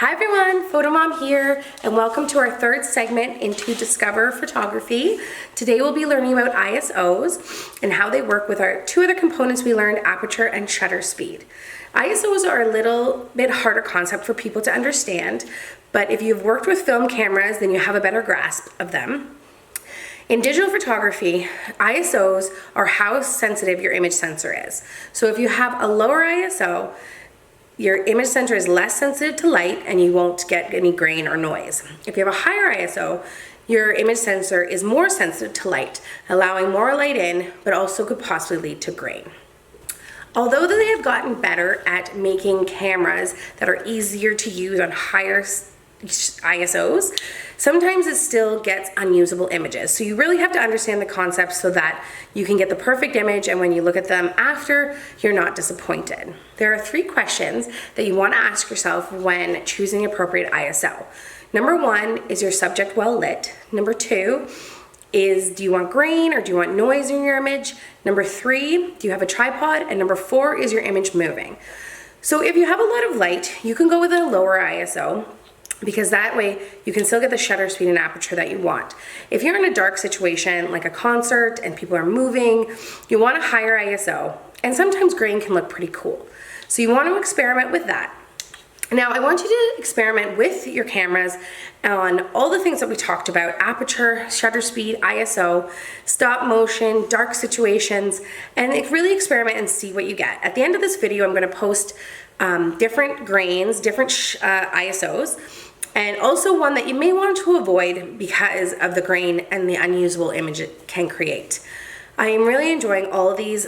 Hi everyone, Photomom here, and welcome to our third segment into Discover Photography. Today we'll be learning about ISOs and how they work with our two other components we learned, aperture and shutter speed. ISOs are a little bit harder concept for people to understand, but if you've worked with film cameras, then you have a better grasp of them. In digital photography, ISOs are how sensitive your image sensor is. So if you have a lower ISO, your image sensor is less sensitive to light and you won't get any grain or noise. If you have a higher ISO, your image sensor is more sensitive to light, allowing more light in, but also could possibly lead to grain. Although they have gotten better at making cameras that are easier to use on higher ISOs, sometimes it still gets unusable images. So you really have to understand the concept so that you can get the perfect image, and when you look at them after, you're not disappointed. There are 3 questions that you want to ask yourself when choosing the appropriate ISO. Number 1, is your subject well lit? Number 2 is, do you want grain or do you want noise in your image? Number 3, do you have a tripod? And number 4, is your image moving? So if you have a lot of light, you can go with a lower ISO, because that way you can still get the shutter speed and aperture that you want. If you're in a dark situation like a concert and people are moving, you want a higher ISO, and sometimes grain can look pretty cool. So you want to experiment with that. Now I want you to experiment with your cameras on all the things that we talked about: aperture, shutter speed, ISO, stop motion, dark situations, and really experiment and see what you get. At the end of this video, I'm going to post different grains, different ISOs, and also one that you may want to avoid because of the grain and the unusable image it can create. I am really enjoying all of these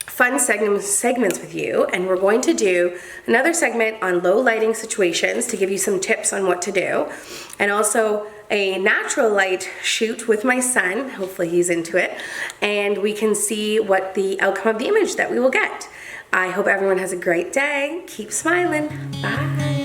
fun segments with you, and we're going to do another segment on low lighting situations to give you some tips on what to do, and also a natural light shoot with my son. Hopefully he's into it, and we can see what the outcome of the image that we will get. I hope everyone has a great day. Keep smiling. Bye.